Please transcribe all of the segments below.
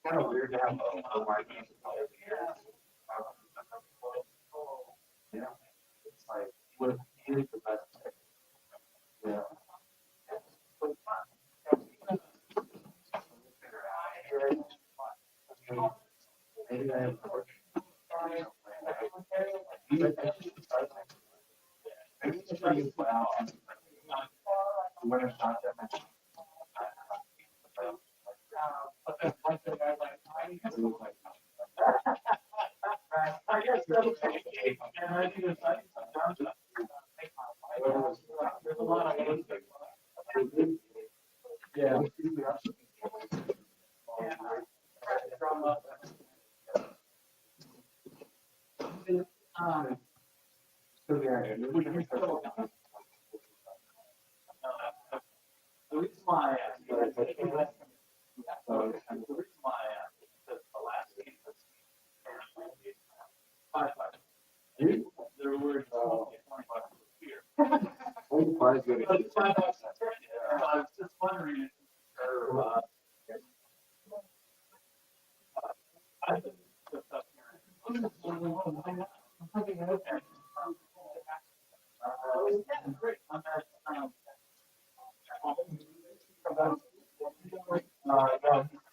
kind of weird to have a white man. Yeah, it's like what is the best? Yeah. Maybe I have maybe it's pretty well. When I shot that, I guess that's okay. And I think it's like sometimes there's a lot of yeah. So yeah, the reason why the reason why the last game was there were $20 here. It's $5. I was just wondering if I think the stuff here. Great. I'm at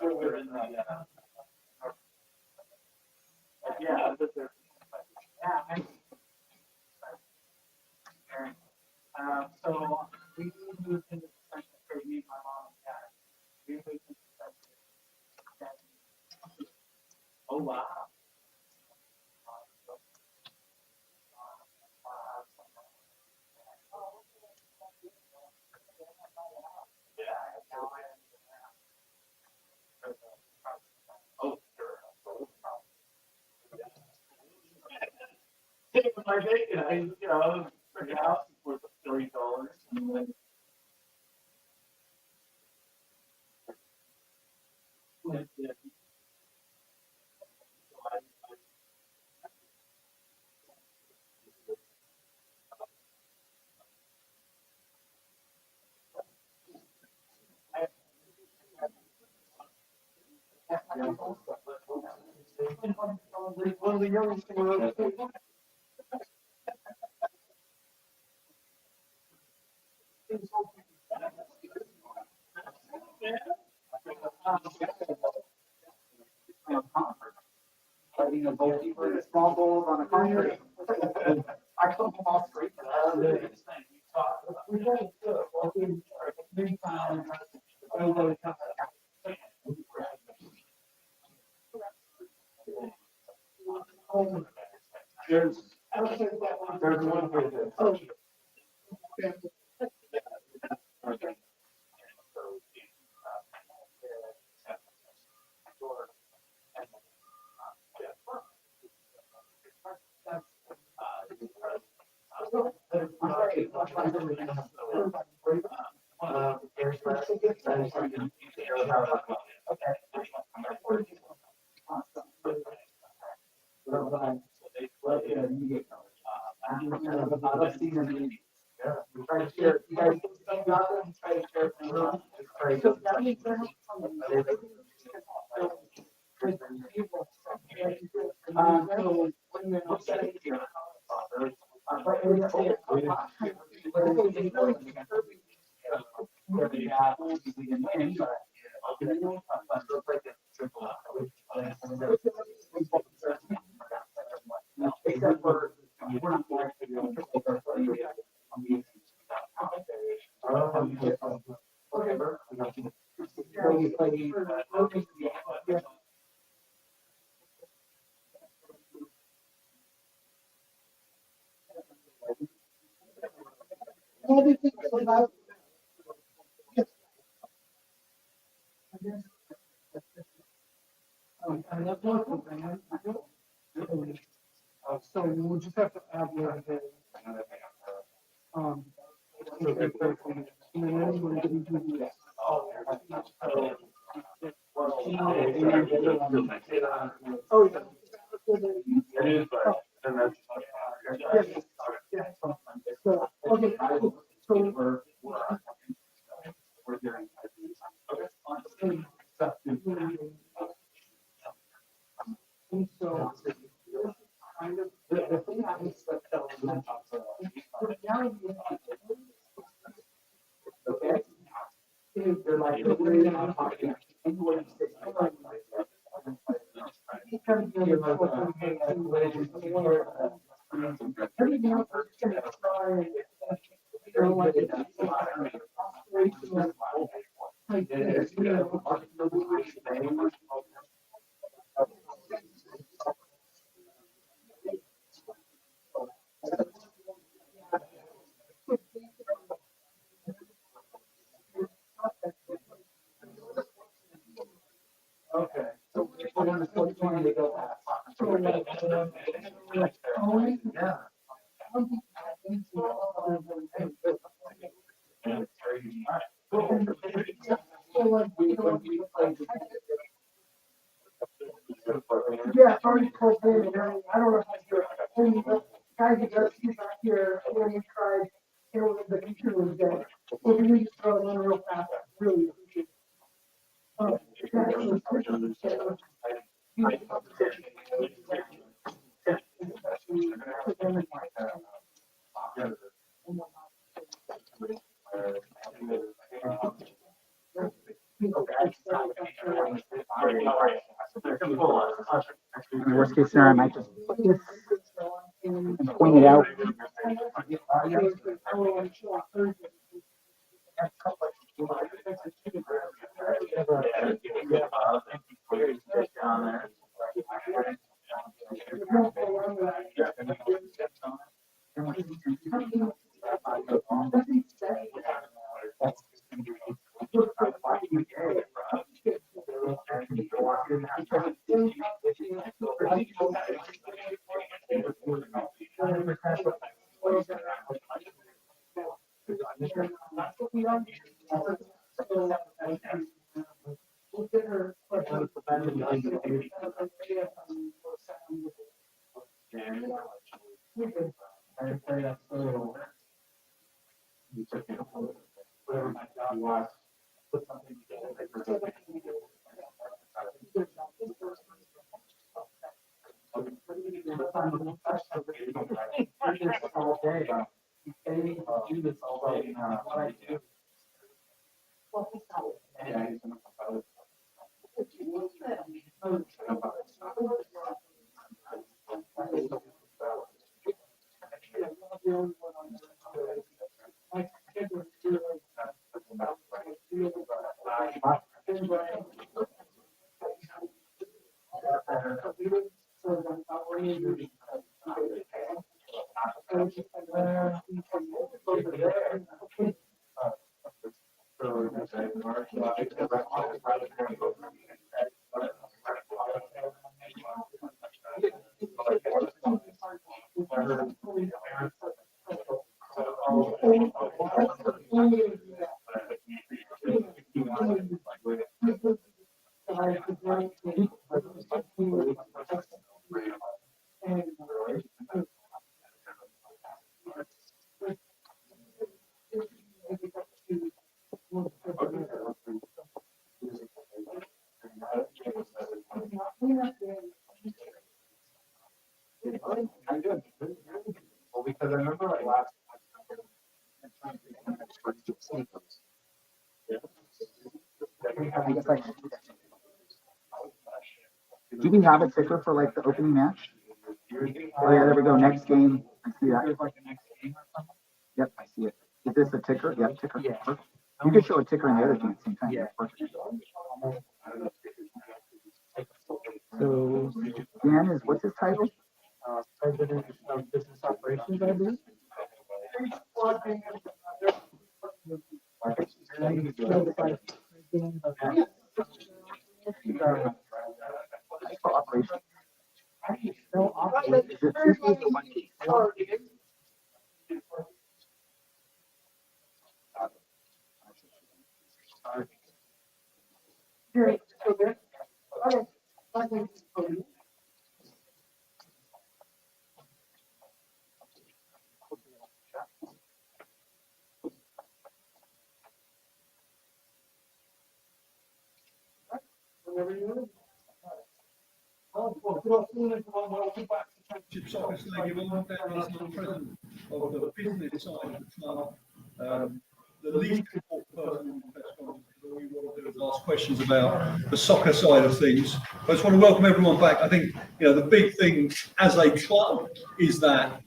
no, we're in the yeah, but they're so we moved into the section for me, my mom and dad. We moved into the section. Oh wow. Oh, sure. Take my bacon. For the house is worth $30. One of the youngest fighting a goalkeeper, small goals on a concrete. I come off straight. We don't do it. We found. There's one for this. Oh. Except for we're not going to be able to take our play on the so we'll just have to add the um and then we're going to do this. Oh yeah. It is, but then that's yeah. So okay, so we're doing And so this is kind of the thing that makes the reality is, okay, is they're like the way that I'm talking. Anyway, because you're like, everything else is gonna try. You know, like it's like this, you know. Okay. So when the 420 they go past. So like, yeah. So like, when we play. Yeah, sorry, close in, I don't know if you're, when the guy who does, he's not here, when we tried, it was, the computer was dead. So we just throw it in real fast, really appreciate it. In the worst case scenario, I might just put this and point it out. All day. They do this all day. What I do. Well, because I remember like last. I guess like, do we have a ticker for like the opening match? Oh yeah, there we go. Next game. I see that. Yep, I see it. Is this a ticker? Yep, ticker. Yeah. You could show a ticker in the other game at the same time. Yeah. So Dan is, what's his title? President of Business Operations, I believe. Operation. No, operation. Is it 2 days or 1 day? Great. Okay. Whenever you Well, good afternoon, everyone. Welcome back to Championship Soccer Stadium. I'm Dan Russell, president of the business side of the club. The least important person in the press conference, because all we want to do is ask questions about the soccer side of things. I just want to welcome everyone back. I think the big thing as a club is that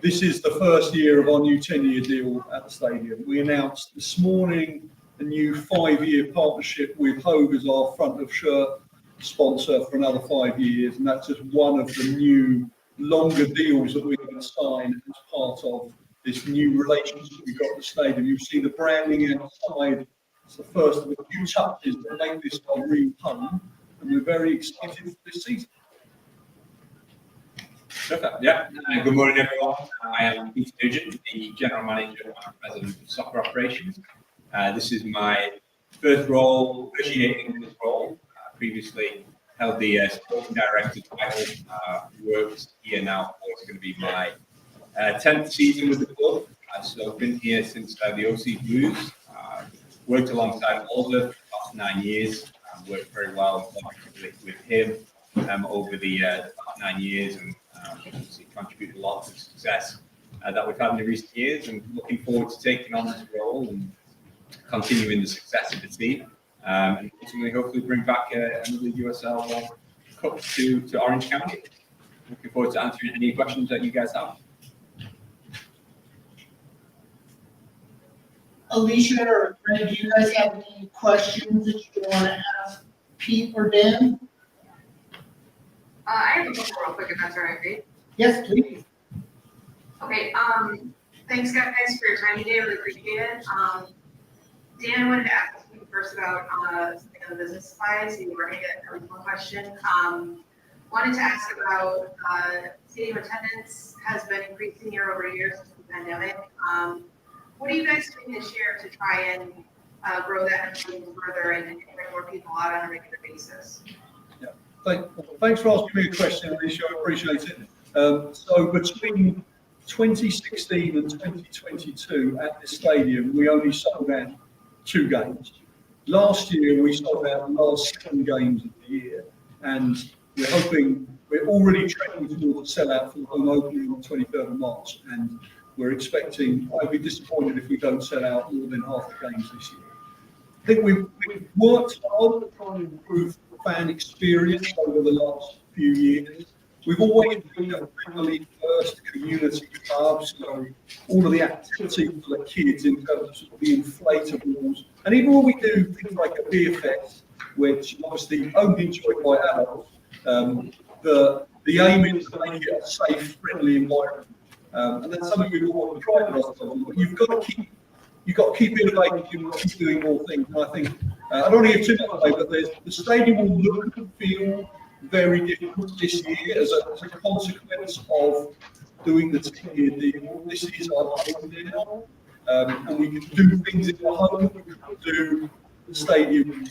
this is the first year of our new 10-year deal at the stadium. We announced this morning a new 5-year partnership with Hogue as our front of shirt sponsor for another 5 years, and that's just one of the new longer deals that we're going to sign as part of this new relationship we've got at the stadium. You'll see the branding outside. It's the first of the few touches that make this our real home, and we're very excited for this season. Perfect. Yeah. Good morning, everyone. I am Peter Nugent, the General Manager and President of Soccer Operations. This is my first role, officiating this role. Previously held the Sporting Director title. Worked here now for it's going to be my 10th season with the club. So I've been here since the OC Blues. Worked alongside Walter for the past 9 years. Worked very well with him over the past 9 years, and obviously contributed a lot to the success that we've had in the recent years. And looking forward to taking on this role and continuing the success of the team. And ultimately, hopefully, bring back another USL Cup to Orange County. Looking forward to answering any questions that you guys have. Alicia or Brenda, do you guys have any questions that you want to ask Pete or Dan? I have a couple real quick, if that's all right, right? Yes, please. Okay, thanks guys for your time today, I really appreciate it. Dan, I wanted to ask you first about something on the business side, so you were going to get a one question. Wanted to ask about stadium attendance has been increasing year over year since the pandemic. What are you guys doing this year to try and grow that further and bring more people out on a regular basis? Yeah. Thanks for asking me a question, Alicia. I appreciate it. So between 2016 and 2022 at the stadium, we only sold out 2 games. Last year, we sold out the last 7 games of the year, and we're already tracking towards a sellout for the home opening on the 23rd of March, and we're expecting, I'd be disappointed if we don't sell out more than half the games this year. I think we've worked hard to try and improve fan experience over the last few years. We've always been a family first community club, so all of the activity for the kids in terms of, sort of the inflatables, and even when we do things like a beer fest, which obviously only enjoyed by adults, the aim is to make it a safe, friendly environment. And that's something we've always prided ourselves on. But you've got to keep innovating, you've got to keep doing more things. And I think I don't want to give too much away, but the stadium will look and feel very different this year as a consequence of doing the 10-year deal. This is our home now, and we can do things in the home we can do the stadium.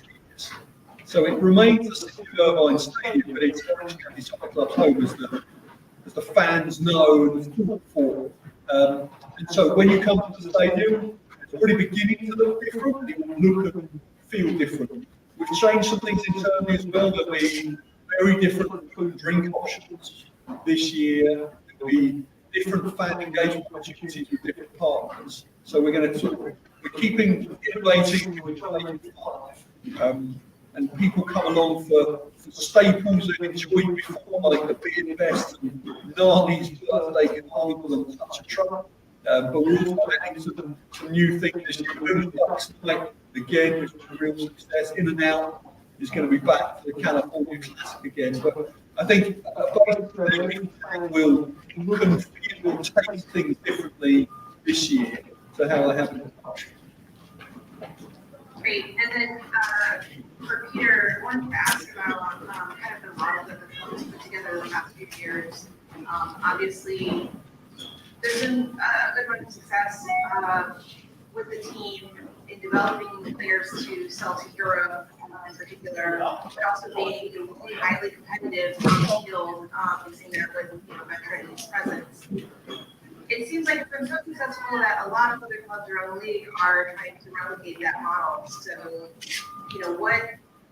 So it remains the City of Irvine Stadium, but it's Orange County Soccer Club's home as the fans know and feel for. And so when you come to the stadium, it's already beginning to look different. It will look and feel different. We've changed some things internally as well. There'll be very different food and drink options this year. There'll be different fan engagement opportunities with different partners. So we're keeping innovating, and people come along for staples they've enjoyed before, like the beer fest and Nani's birthday carnival and touch a truck. But we're also adding some new things this year. Women's Bucks Night, again, which was a real success. In and Out is going to be back for the California Classic again. But I think we'll look and feel, we'll taste things differently this year to how they have in the past. Great. And then for Peter, I wanted to ask about kind of the model that the club has put together the past few years. Obviously, there's been a good run of success with the team in developing players to sell to Europe in particular, but also being highly competitive on the field, seeing that with veterans' presence. It seems like it's been so successful that a lot of other clubs around the league are trying to replicate that model. So, what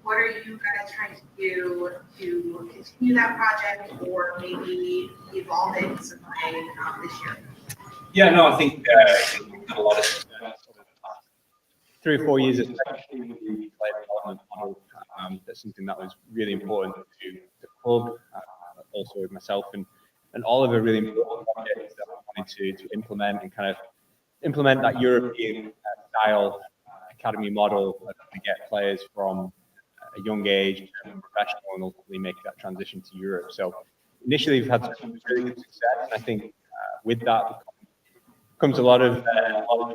what are you guys trying to do to continue that project or maybe evolve it in some way this year? Yeah, no, I think we've done a lot of success over the past 3 or 4 years, especially with the player development model. That's something that was really important to the club, also with myself and Oliver, really important projects that we wanted to implement and kind of implement that European style academy model to get players from a young age to professional and ultimately make that transition to Europe. So initially we've had some really good success, and I think with that comes a lot of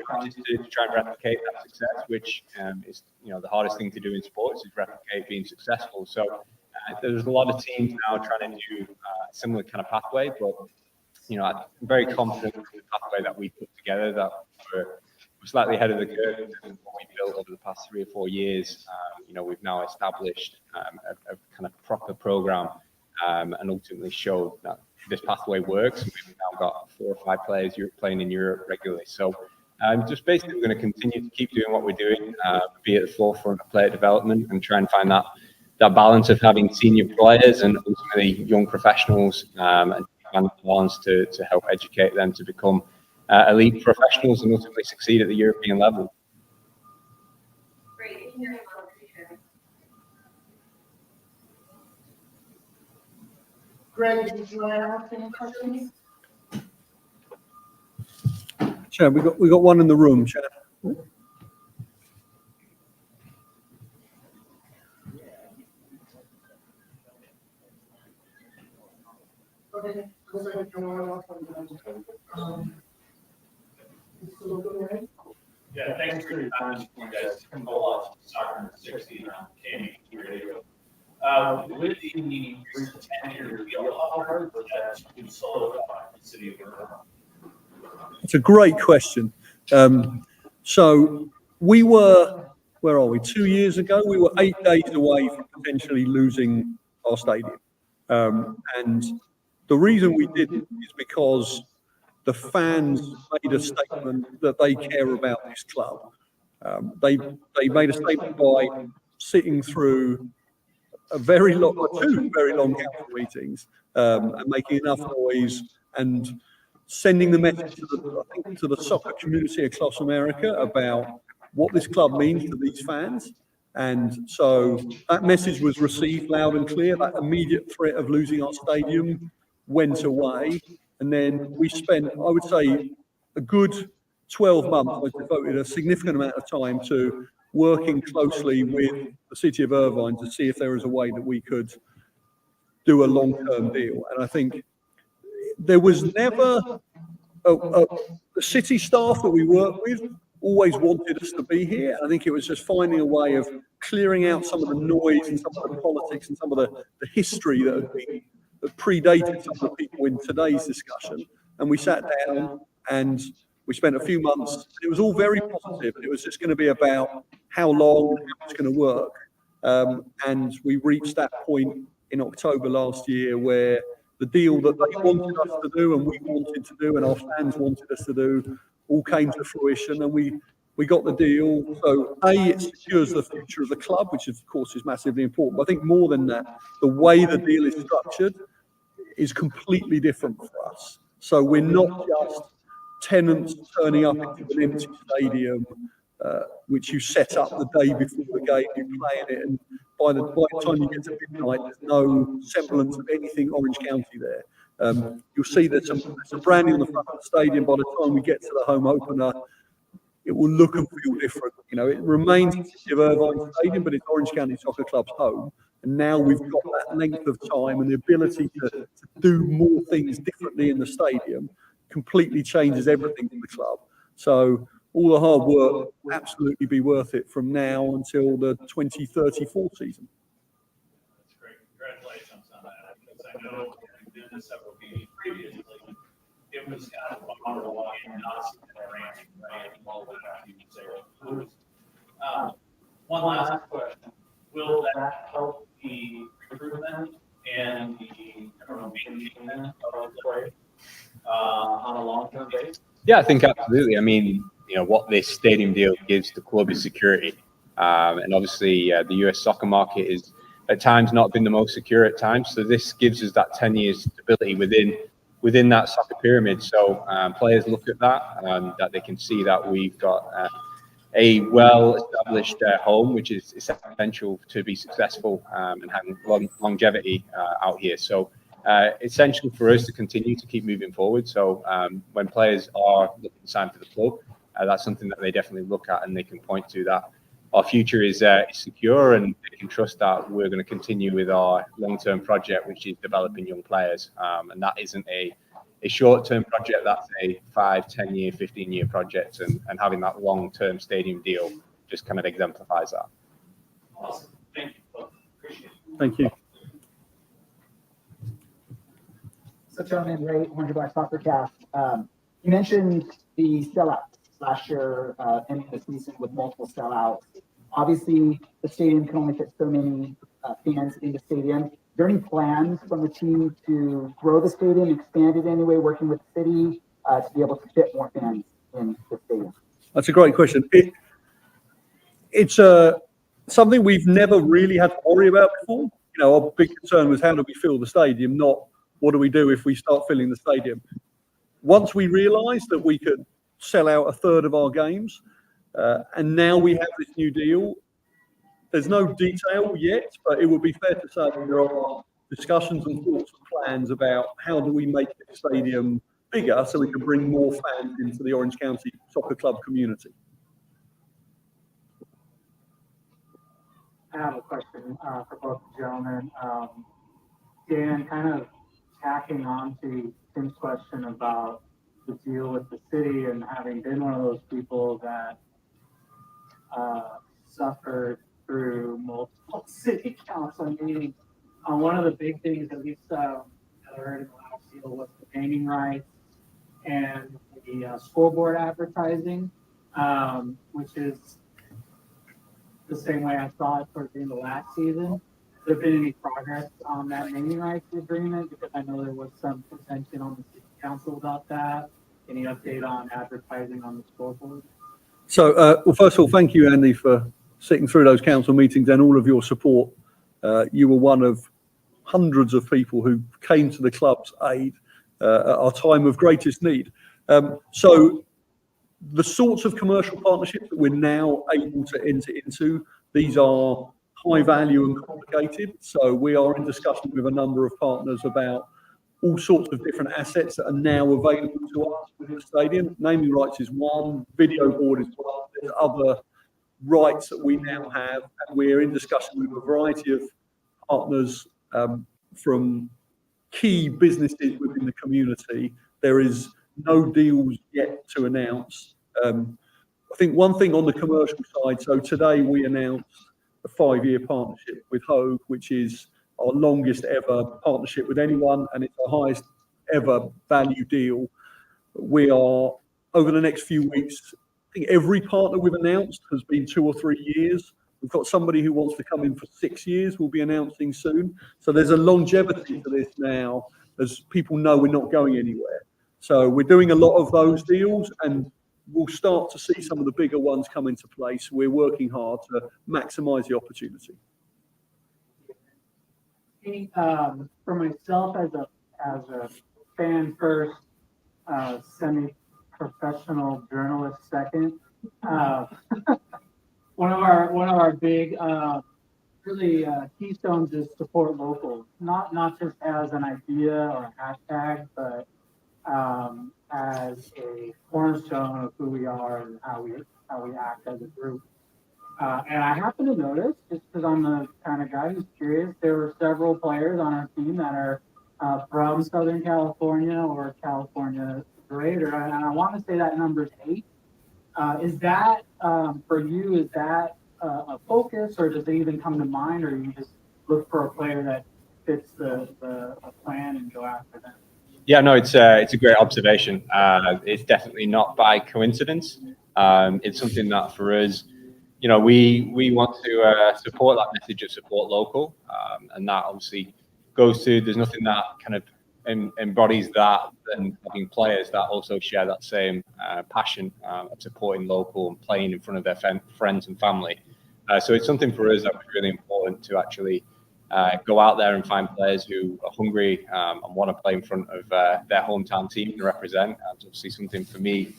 challenges to try and replicate that success, which is the hardest thing to do in sports, is replicate being successful. So there's a lot of teams now trying to do a similar kind of pathway, but I'm very confident in the pathway that we put together, that we're slightly ahead of the curve in terms of what we built over the past 3 or 4 years. We've now established a kind of proper program and ultimately showed that this pathway works. We've now got 4 or 5 players playing in Europe regularly. So just basically we're going to continue to keep doing what we're doing, be at the forefront of player development and try and find that balance of having senior players and ultimately young professionals and balance to help educate them to become elite professionals and ultimately succeed at the European level. Great, thank you very much. Appreciate it. Greg, did you want to ask any questions? Chad, we got one in the room, Chad. Okay. Yeah, thanks for your time, you guys. Come go watch soccer in the 60 on KMET radio. With the recent tenure deal, how hard was that to solidify the city of Irvine? It's a great question. So we were, where are we? 2 years ago, we were 8 days away from potentially losing our stadium. And the reason we didn't is because the fans made a statement that they care about this club. They made a statement by sitting through two very long council meetings and making enough noise and sending the message to the soccer community across America about what this club means to these fans. And so that message was received loud and clear. That immediate threat of losing our stadium went away. And then we spent, I would say, a good 12 months. I devoted a significant amount of time to working closely with the city of Irvine to see if there was a way that we could do a long-term deal. And I think there was never the city staff that we work with always wanted us to be here. I think it was just finding a way of clearing out some of the noise and some of the politics and some of the history that predated some of the people in today's discussion. And we sat down and we spent a few months. It was all very positive. It was just going to be about how long and how it's going to work. And we reached that point in October last year where the deal that they wanted us to do and we wanted to do and our fans wanted us to do all came to fruition, and we got the deal. So it secures the future of the club, which of course is massively important. But I think more than that, the way the deal is structured is completely different for us. So we're not just tenants turning up into an empty stadium, which you set up the day before the game, you play in it, and by the time you get to midnight, there's no semblance of anything Orange County there. You'll see there's some branding on the front of the stadium. By the time we get to the home opener, it will look and feel different. It remains the City of Irvine Stadium, but it's Orange County Soccer Club's home. And now we've got that length of time and the ability to do more things differently in the stadium completely changes everything in the club. So all the hard work will absolutely be worth it from now until the 2034 season. That's great. Congratulations on that. Because I know we've been to several meetings previously. It was kind of fun to walk in and not see that ranking, right? All the time you say, one last question. Will that help the recruitment and the maintenance of the play on a long-term basis? Yeah, I think absolutely. I mean, what this stadium deal gives the club is security. And obviously, the US soccer market is at times not been the most secure at times. So this gives us that 10 years stability within that soccer pyramid. So players look at that, that they can see that we've got a well-established home, which is essential to be successful and having longevity out here. So essential for us to continue to keep moving forward. So when players are looking to sign for the club, that's something that they definitely look at and they can point to that our future is secure, and they can trust that we're going to continue with our long-term project, which is developing young players. And that isn't a short-term project, that's a 5, 10-year, 15-year project, and having that long-term stadium deal just kind of exemplifies that. Awesome. Thank you. Appreciate it. Thank you. So, Chairman Ray, Orange and Black Soccer Cast, you mentioned the sellouts last year, ending the season with multiple sellouts. Obviously, the stadium can only fit so many fans in the stadium. Are there any plans from the team to grow the stadium, expand it anyway, working with the city to be able to fit more fans in the stadium? That's a great question. It's something we've never really had to worry about before. You know, our big concern was how do we fill the stadium, not what do we do if we start filling the stadium. Once we realised that we could sell out a third of our games, and now we have this new deal, there's no detail yet, but it would be fair to say there are discussions and thoughts and plans about how do we make the stadium bigger so we can bring more fans into the Orange County Soccer Club community. I have a question for both gentlemen. Dan, kind of tacking on to Tim's question about the deal with the city and having been one of those people that suffered through multiple city council meetings. One of the big things, at least that I heard in the last deal, was the naming rights and the scoreboard advertising, which is the same way I saw it towards the end of last season. Has there been any progress on that naming rights agreement? Because I know there was some contention on the city council about that. Any update on advertising on the scoreboard? So, well, first of all, thank you, Andy, for sitting through those council meetings and all of your support. You were one of hundreds of people who came to the club's aid at our time of greatest need. So the sorts of commercial partnerships that we're now able to enter into, these are high value and complicated. So we are in discussion with a number of partners about all sorts of different assets that are now available to us within the stadium. Naming rights is one, video board is one, there's other rights that we now have, and we're in discussion with a variety of partners from key businesses within the community. There is no deals yet to announce. I think one thing on the commercial side, so today we announced a 5-year partnership with Hogue, which is our longest ever partnership with anyone, and it's our highest ever value deal. We are, over the next few weeks, I think every partner we've announced has been 2 or 3 years. We've got somebody who wants to come in for 6 years, we'll be announcing soon. So there's a longevity to this now, as people know we're not going anywhere. So we're doing a lot of those deals, and we'll start to see some of the bigger ones come into place. We're working hard to maximise the opportunity. For myself as a fan first, semi-professional journalist second, one of our big really keystones is support local, not just as an idea or a hashtag, but as a cornerstone of who we are and how we act as a group. And I happen to notice, just because I'm the kind of guy who's curious, there were several players on our team that are from Southern California or California greater, and I want to say that number is 8. Is that, for you, is that a focus, or does it even come to mind, or you just look for a player that fits the plan and go after them? Yeah, no, it's a great observation. It's definitely not by coincidence. It's something that for us, you know, we want to support that message of support local, and that obviously goes to, there's nothing that kind of embodies that than having players that also share that same passion of supporting local and playing in front of their friends and family. So it's something for us that was really important to actually go out there and find players who are hungry and want to play in front of their hometown team and represent. And it's obviously something for me,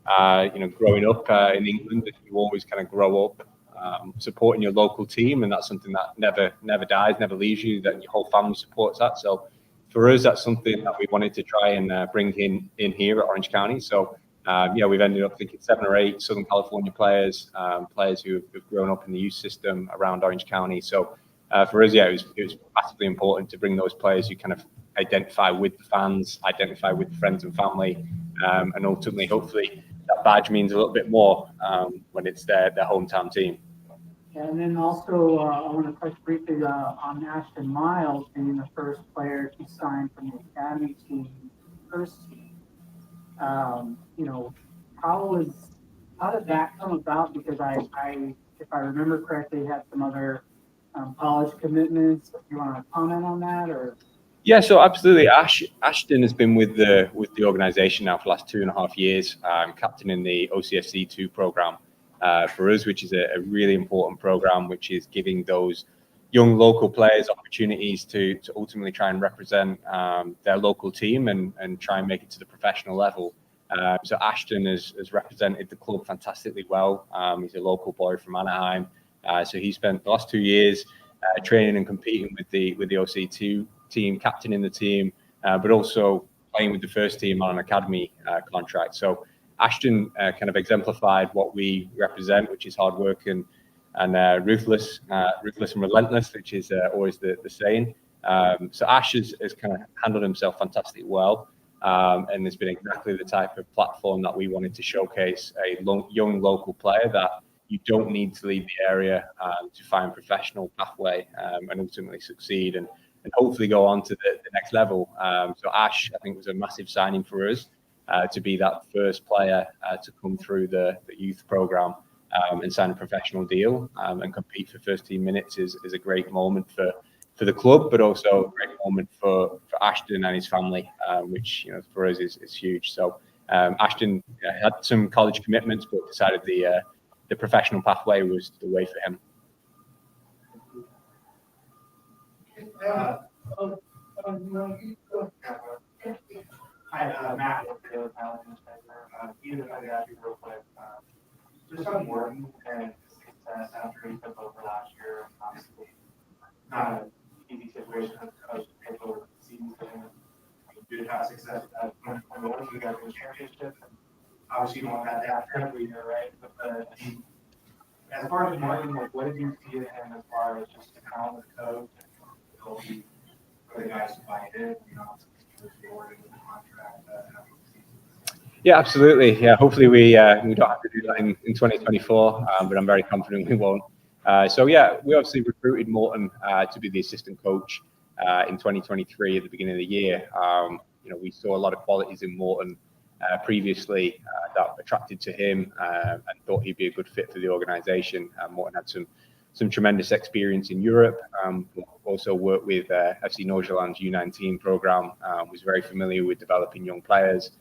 growing up in England, that you always kind of grow up supporting your local team, and that's something that never dies, never leaves you, that your whole family supports that. So for us, that's something that we wanted to try and bring in here at Orange County. So we've ended up thinking 7 or 8 Southern California players, players who have grown up in the youth system around Orange County. So for us, it was massively important to bring those players who kind of identify with the fans, identify with friends and family, and ultimately, hopefully, that badge means a little bit more when it's their hometown team. And then also, I want to touch briefly on Ashton Miles being the first player to sign from the academy team, first team. How did that come about? Because if I remember correctly, had some other college commitments. Do you want to comment on that, or? Yeah, so absolutely. Ashton has been with the organisation now for the last 2.5 years, captaining the OCFC 2 program for us, which is a really important program, which is giving those young local players opportunities to ultimately try and represent their local team and try and make it to the professional level. So Ashton has represented the club fantastically well. He's a local boy from Anaheim. So he spent the last 2 years training and competing with the OC2 team, captaining the team, but also playing with the first team on an academy contract. So Ashton kind of exemplified what we represent, which is hard work and ruthless and relentless, which is always the saying. So Ash has kind of handled himself fantastically well, and has been exactly the type of platform that we wanted to showcase a young local player that you don't need to leave the area to find professional pathway and ultimately succeed and hopefully go on to the next level. So Ash, I think, was a massive signing for us to be that first player to come through the youth program and sign a professional deal and compete for first team minutes is a great moment for the club, but also a great moment for Ashton and his family, which for us is huge. So Ashton had some college commitments, but decided the professional pathway was the way for him. Hi, Matt. Real quick. Just on Morton and success after he took over last year, obviously not an easy situation as a coach to take over the season. You did have success at Morton, you got the championship. Obviously, you don't want that to happen every year, right? But as far as Morton, what did you see in him as far as just the talent of the coach and the ability for the guys to buy in? Yeah, absolutely. Yeah, hopefully we don't have to do that in 2024, but I'm very confident we won't. So yeah, we obviously recruited Morton to be the assistant coach in 2023 at the beginning of the year. We saw a lot of qualities in Morton previously that attracted to him and thought he'd be a good fit for the organisation. Morton had some tremendous experience in Europe, also worked with FC Nordsjælland's U19 program, was very familiar with developing young players,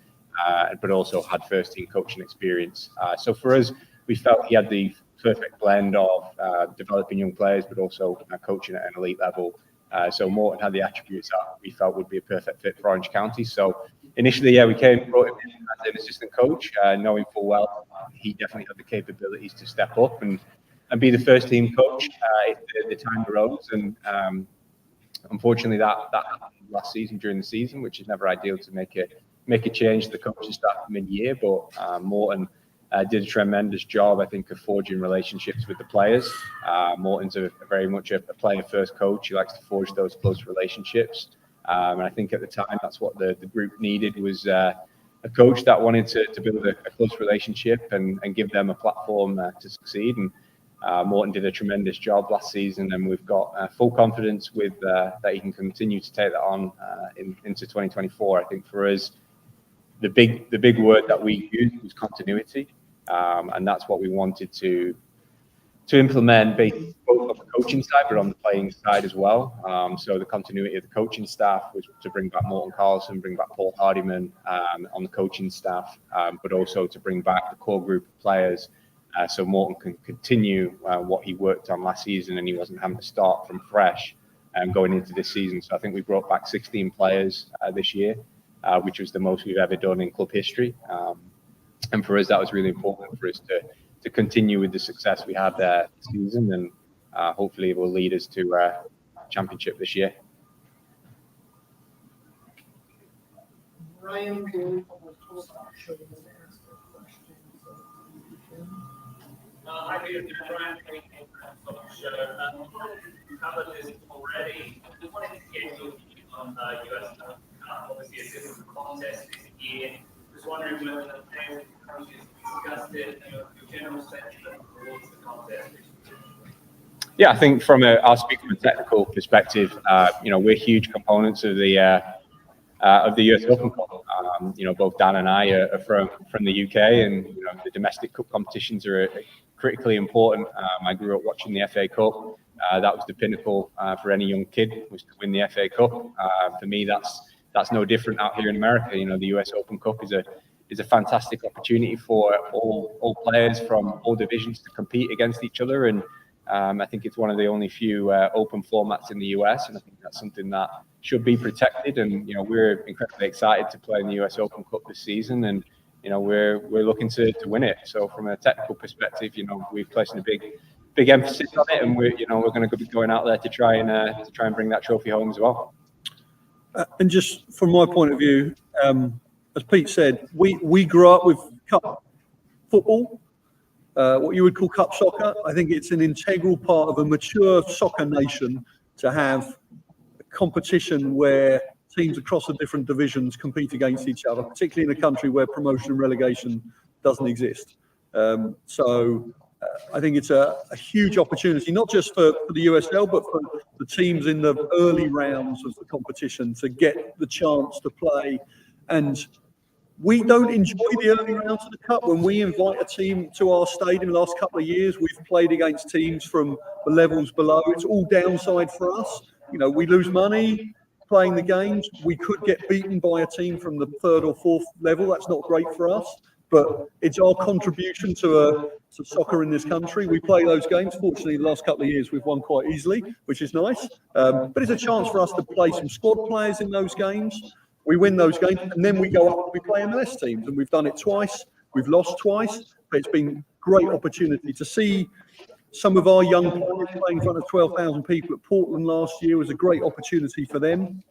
but also had first team coaching experience. So for us, we felt he had the perfect blend of developing young players, but also coaching at an elite level. So Morton had the attributes that we felt would be a perfect fit for Orange County. So initially, we brought him in as an assistant coach, knowing full well he definitely had the capabilities to step up and be the first team coach if the time arose. And unfortunately, that happened last season during the season, which is never ideal to make a change to the coaching staff mid-year. But Morton did a tremendous job, I think, of forging relationships with the players. Morton's very much a player-first coach. He likes to forge those close relationships. And I think at the time, that's what the group needed, was a coach that wanted to build a close relationship and give them a platform to succeed. And Morton did a tremendous job last season, and we've got full confidence with that he can continue to take that on into 2024. I think for us, the big word that we used was continuity, and that's what we wanted to implement, both on the coaching side but on the playing side as well. So the continuity of the coaching staff was to bring back Morten Carlson, bring back Paul Hardiman on the coaching staff, but also to bring back the core group of players so Morton can continue what he worked on last season, and he wasn't having to start from fresh going into this season. So I think we brought back 16 players this year, which was the most we've ever done in club history. And for us, that was really important for us to continue with the success we had there this season, and hopefully it will lead us to championship this year. Ryan, can Hi, Peter. Brian, you covered this already. I just wanted to get your view on US obviously a different contest this year. Just wondering whether the players and coaches discussed it, your general sentiment towards the contest. Yeah, I think I'll speak from a technical perspective. We're huge components of the US Open Cup. Both Dan and I are from the UK, and the domestic cup competitions are critically important. I grew up watching the FA Cup. That was the pinnacle for any young kid, was to win the FA Cup. For me, that's no different out here in America. The US Open Cup is a fantastic opportunity for all players from all divisions to compete against each other, and I think it's one of the only few open formats in the US, and I think that's something that should be protected. And we're incredibly excited to play in the US Open Cup this season, and we're looking to win it. So from a technical perspective, we're placing a big emphasis on it, and we're going to be going out there to try and bring that trophy home as well. And just from my point of view, as Pete said, we grew up with cup football, what you would call cup soccer. I think it's an integral part of a mature soccer nation to have a competition where teams across the different divisions compete against each other, particularly in a country where promotion and relegation doesn't exist. I think it's a huge opportunity, not just for the USL, but for the teams in the early rounds of the competition to get the chance to play. And we don't enjoy the early rounds of the cup. When we invite a team to our stadium the last couple of years, we've played against teams from the levels below. It's all downside for us. We lose money playing the games. We could get beaten by a team from the third or fourth level. That's not great for us, but it's our contribution to soccer in this country. We play those games. Fortunately, the last couple of years we've won quite easily, which is nice. But it's a chance for us to play some squad players in those games. We win those games, and then we go up and we play MLS teams, and we've done it twice. We've lost twice, but it's been a great opportunity to see some of our young players playing in front of 12,000 people at Portland last year. Was a great opportunity for them.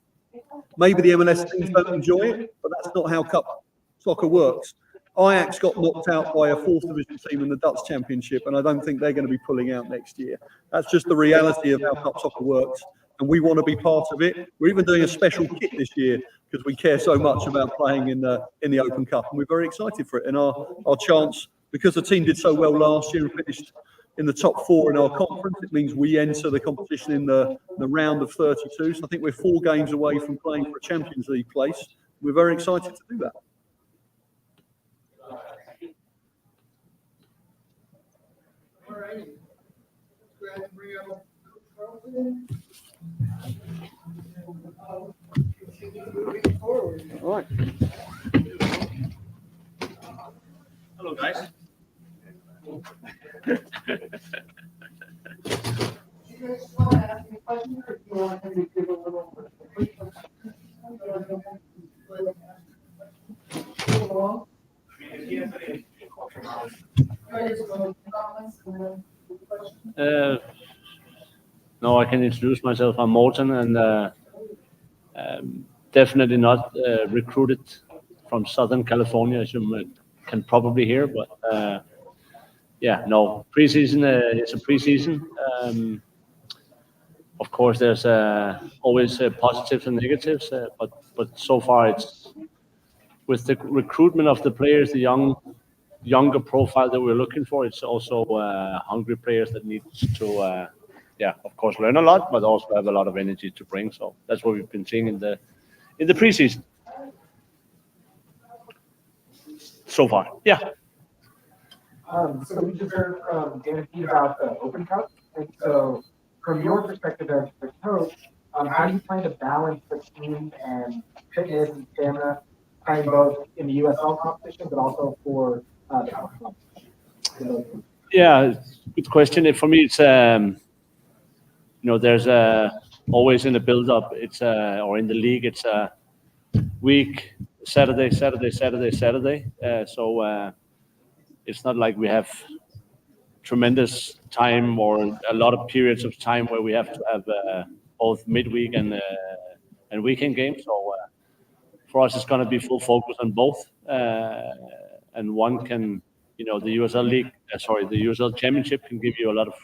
Maybe the MLS teams don't enjoy it, but that's not how cup soccer works. Ajax got knocked out by a fourth division team in the Dutch Championship, and I don't think they're going to be pulling out next year. That's just the reality of how cup soccer works, and we want to be part of it. We're even doing a special kit this year because we care so much about playing in the Open Cup, and we're very excited for it. And our chance, because the team did so well last year and finished in the top 4 in our conference, it means we enter the competition in the round of 32. So I think we're 4 games away from playing for a Champions League place. We're very excited to do that. All right. Go ahead and bring up Coach Carlton. Continue moving forward. All right. Hello, guys. Do you guys want to ask any questions, or do you want me to give a little? No, I can introduce myself. I'm Morten, and definitely not recruited from Southern California, as you can probably hear. But no, preseason is a preseason. Of course, there's always positives and negatives, but so far it's with the recruitment of the players, the younger profile that we're looking for. It's also hungry players that need to, of course, learn a lot, but also have a lot of energy to bring. So that's what we've been seeing in the preseason so far. Yeah. So we just heard from Dan and Pete about the Open Cup. And so from your perspective as the coach, how do you plan to balance the team and fitness and stamina, playing both in the USL competition, but also for the competition? Yeah, good question. For me, it's there's always in the build-up, or in the league, it's a week, Saturday, Saturday, Saturday, Saturday. So it's not like we have tremendous time or a lot of periods of time where we have to have both midweek and weekend games. So for us, it's going to be full focus on both, and one can, the USL League, the USL Championship can give you a lot of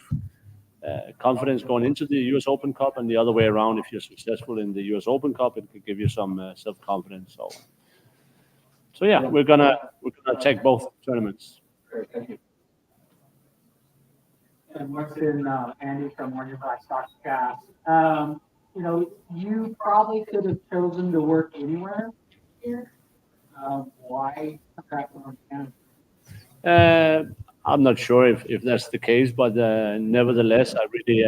confidence going into the US Open Cup, and the other way around. If you're successful in the US Open Cup, it could give you some self-confidence. So yeah, we're gonna check both tournaments. Great, thank you. And what's in Andy from Warrior Black Soxcast. You probably could have chosen to work anywhere here. Why come back to Canada? I'm not sure if that's the case, but nevertheless, I really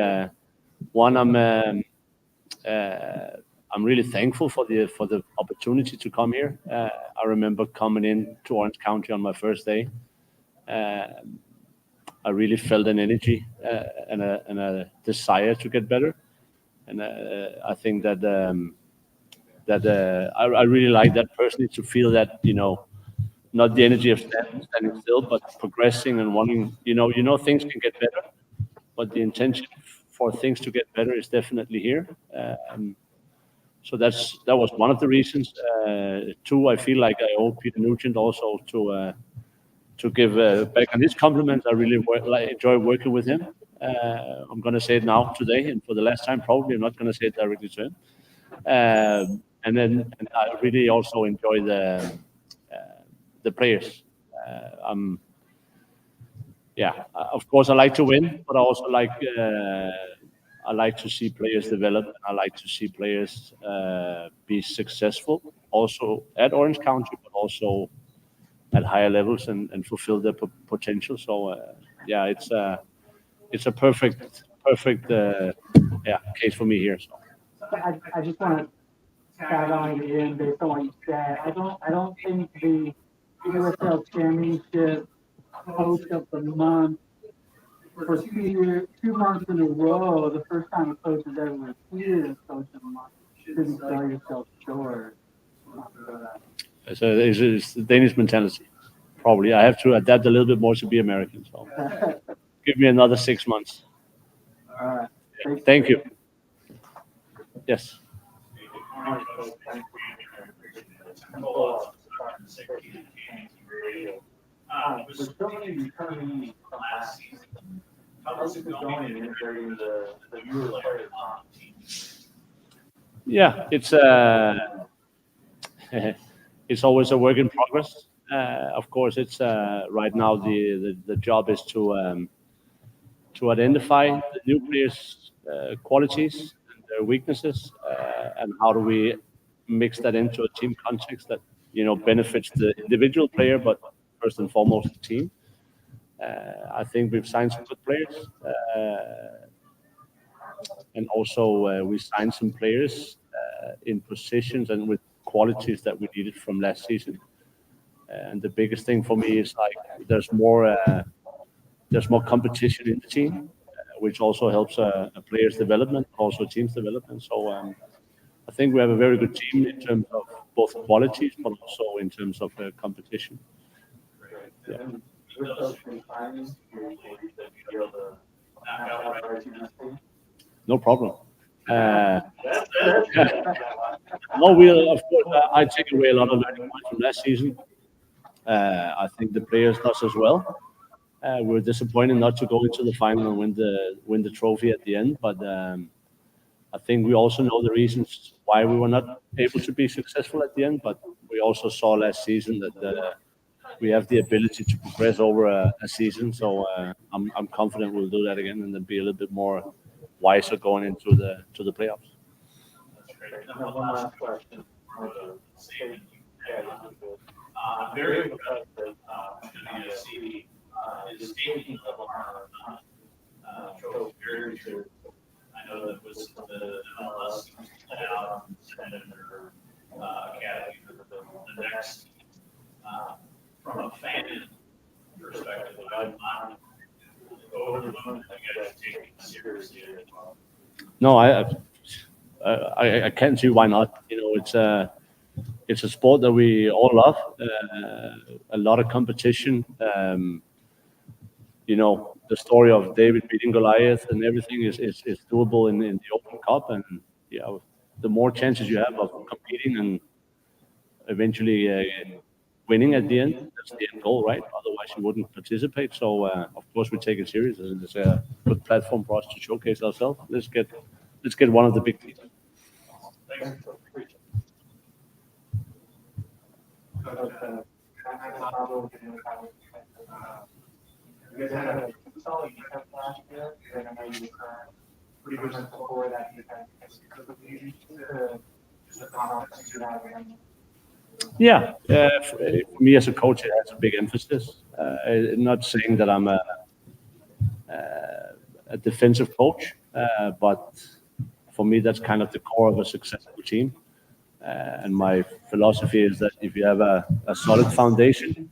I'm really thankful for the opportunity to come here. I remember coming in to Orange County on my first day. I really felt an energy and a desire to get better, and I think that I really like that personally, to feel that, not the energy of standing still, but progressing and wanting, things can get better, but the intention for things to get better is definitely here. So that was one of the reasons. Two, I feel like I owe Peter Nugent also to give back on his compliments. I really enjoy working with him. I'm going to say it now today, and for the last time probably. I'm not going to say it directly to him. And I really also enjoy the players. Of course I like to win, but I also like to see players develop. I like to see players be successful, also at Orange County, but also at higher levels, and fulfill their potential. So it's a perfect case for me here. So I just want to tag on again based on what you said. I don't think the USL Championship Coach of the Month for 2 months in a row, the first time a coach has ever received Coach of the Month. You shouldn't sell yourself short. it's the Danish mentality. Probably I have to adapt a little bit more to be American. So give me another 6 months. All right. Thank you. Yes. With so many returnees from last season, how is it going in integrating the newer players on the team? Yeah, it's always a work in progress. Of course, it's right now the job is to identify the new players' qualities and their weaknesses, and how do we mix that into a team context that benefits the individual player, but first and foremost the team. I think we've signed some good players, and also we signed some players in positions and with qualities that we needed from last season. And the biggest thing for me is like there's more competition in the team, which also helps a player's development, also team's development. So I think we have a very good team in terms of both qualities, but also in terms of competition. Yeah. No problem. No, of course, I take away a lot of learning points from last season. I think the players does as well. We're disappointed not to go into the final and win the trophy at the end, but I think we also know the reasons why we were not able to be successful at the end. But we also saw last season that we have the ability to progress over a season. So I'm confident we'll do that again, and then be a little bit more wiser going into the playoffs. That's great. And then one last question for the statement you had. Very impressed that the CB is taking the Lamar trophy very true. I know that was the MLS put out and sent in their academy for the next, from a fan perspective, No, I can't see why not. It's a sport that we all love. A lot of competition. The story of David beating Goliath and everything is doable in the Open Cup, and the more chances you have of competing and eventually winning at the end, that's the end goal, right? Otherwise, you wouldn't participate. So, of course, we take it serious, and it's a good platform for us to showcase ourselves. Let's get one of the big teams. Thanks. You guys had a solid defense last year, and I know you were pretty much before that defense. Just a confidence you have in. Yeah, for me as a coach, it has a big emphasis. Not saying that I'm a defensive coach, but for me, that's kind of the core of a successful team. And my philosophy is that if you have a solid foundation,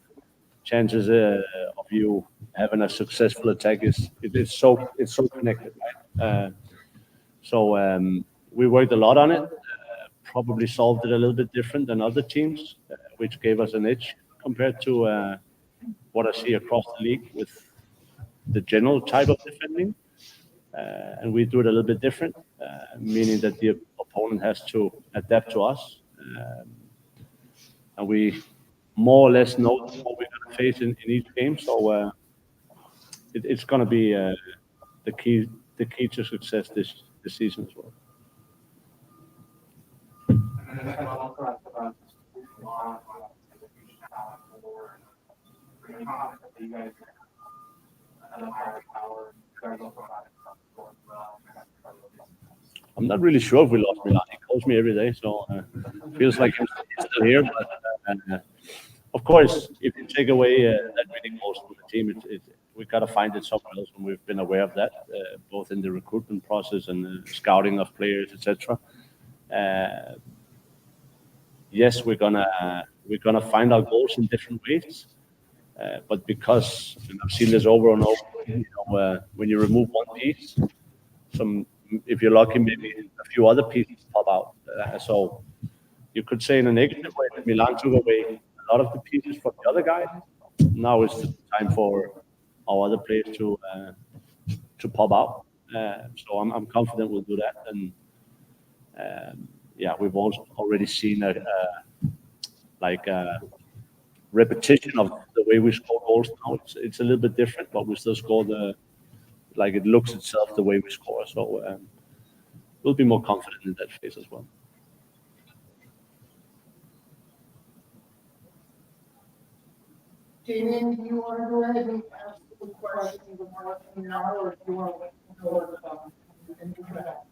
chances of you having a successful attack it's so connected, right? We worked a lot on it. Probably solved it a little bit different than other teams, which gave us an edge compared to what I see across the league with the general type of defending. And we do it a little bit different, meaning that the opponent has to adapt to us. And we more or less know what we're going to face in each game. So it's going to be the key to success this season as well. And then I also asked about moving on to the future talent award. Are you confident that you guys are at a higher power? You guys also have going well. I'm not really sure if we lost Milan. He calls me every day, so feels like he's still here. But of course, if you take away that winning goals from the team, we got to find it somewhere else, and we've been aware of that, both in the recruitment process and the scouting of players, etc. Yes, we're gonna find our goals in different ways, but because I've seen this over and over, when you remove one piece, if you're lucky, maybe a few other pieces pop out. So you could say in a negative way that Milan took away a lot of the pieces from the other guy. Now it's the time for our other players to pop out. So I'm confident we'll do that. And we've also already seen a repetition of the way we score goals now. It's a little bit different, but we still score it looks itself the way we score. So we'll be more confident in that phase as well. Damien, do you want to go ahead and ask the questions of Martin now, or do you want to wait until and do that?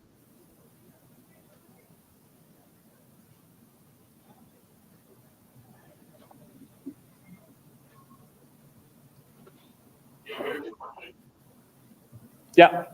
Yeah.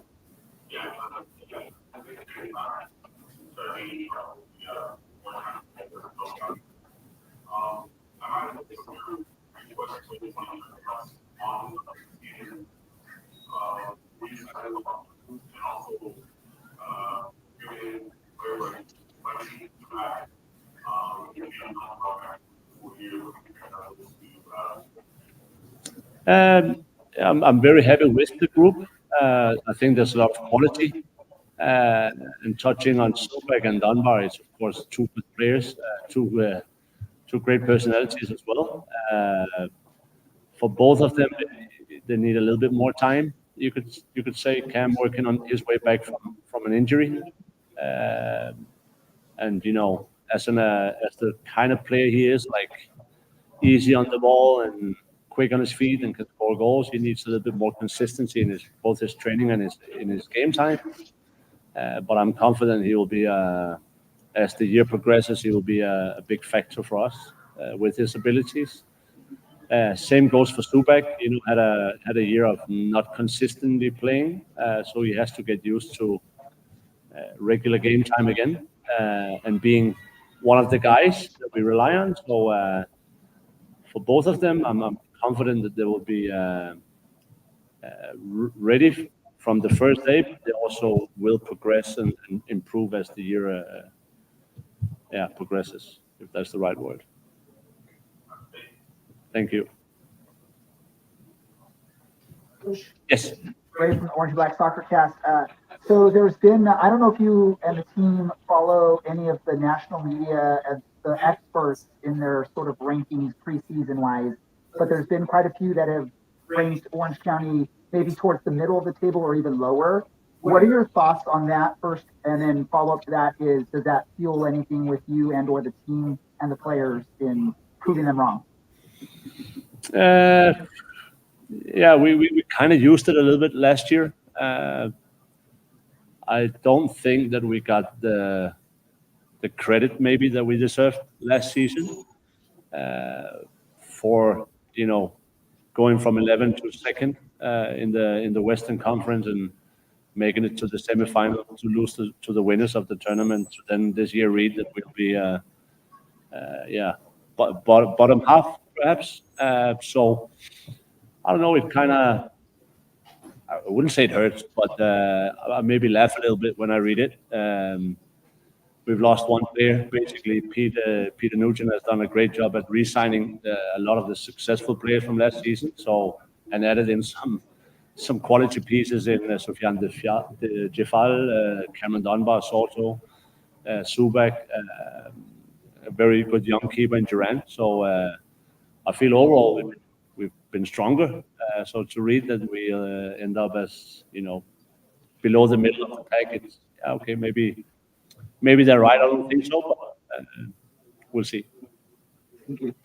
I'm very happy with the group. I think there's a lot of quality. And touching on Subak and Dunbar is, of course, two good players, two great personalities as well. For both of them, they need a little bit more time. You could say Cam working on his way back from an injury, and as the kind of player he is, like easy on the ball and quick on his feet and can score goals, he needs a little bit more consistency in both his training and in his game time. But I'm confident he will be, as the year progresses, he will be a big factor for us with his abilities. Same goes for Subak. Had a year of not consistently playing, so he has to get used to regular game time again and being one of the guys that we rely on. So for both of them, I'm confident that they will be ready from the first day, but they also will progress and improve as the year progresses, if that's the right word. Thank you. Yes. Ray from the Orange and Black Soccer Cast. So there's been, I don't know if you and the team follow any of the national media as the experts in their sort of rankings preseason wise, but there's been quite a few that have ranked Orange County maybe towards the middle of the table or even lower. What are your thoughts on that first? And then follow up to that is, does that fuel anything with you and or the team and the players in proving them wrong? Yeah, we kind of used it a little bit last year. I don't think that we got the credit maybe that we deserved last season for going from 11 to second in the Western Conference and making it to the semifinal to lose to the winners of the tournament. To then this year read that we'll be bottom half perhaps. So I don't know. It kind of, I wouldn't say it hurts, but I maybe laugh a little bit when I read it. We've lost one player. Basically, Peter Nugent has done a great job at re-signing a lot of the successful players from last season. So, and added in some quality pieces in Sofiane Jeffal, Cameron Dunbar, Soto, Subak, a very good young keeper in Durant. So I feel overall we've been stronger. So to read that we end up as below the middle of the pack, it's okay. Maybe they're right. I don't think so, but we'll see. Thank you.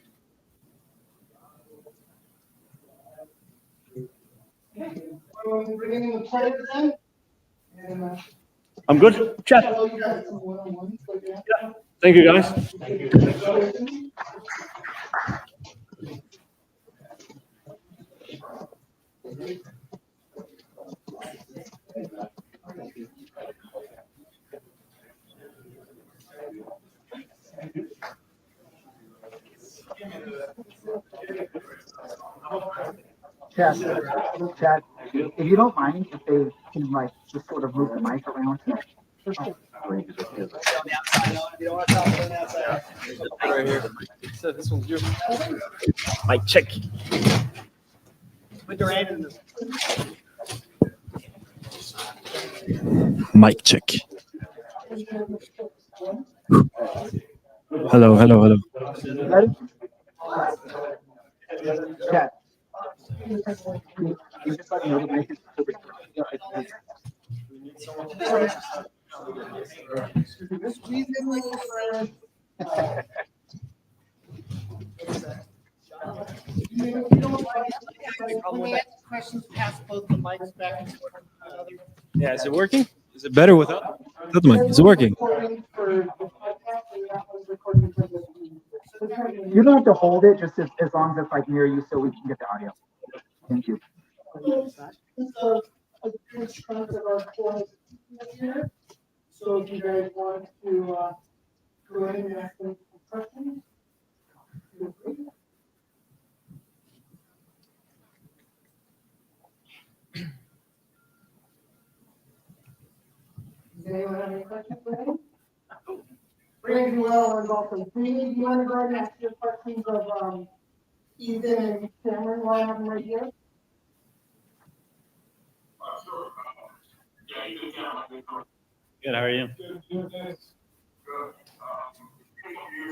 Bringing in the players in. And, I'm good. Chat. you guys some one-on-ones, like that. Yeah. Thank you, guys. Chad, if you don't mind, if they can like just sort of move the mic around. So this one's your Mic check. put your hand in this. Mic check. Hello. Ready? Chad. You just let me know the mic is Squeeze in like a friend. When we ask questions, pass both the mics back and forth. Yeah, is it working? Is it better without the mic? Is it working? You don't have to hold it, just as long as it's like near you so we can get the audio. Thank you. So, a good chunk of our course here. So if you guys want to, go ahead and ask them some questions. feel free. Does anyone have any questions for him? Brandon Well is also free. Do you want to go ahead and ask your questions of, Ethan and Cameron while I have them right here? Sure. Yeah, you can count. Good, how are you? Good. Years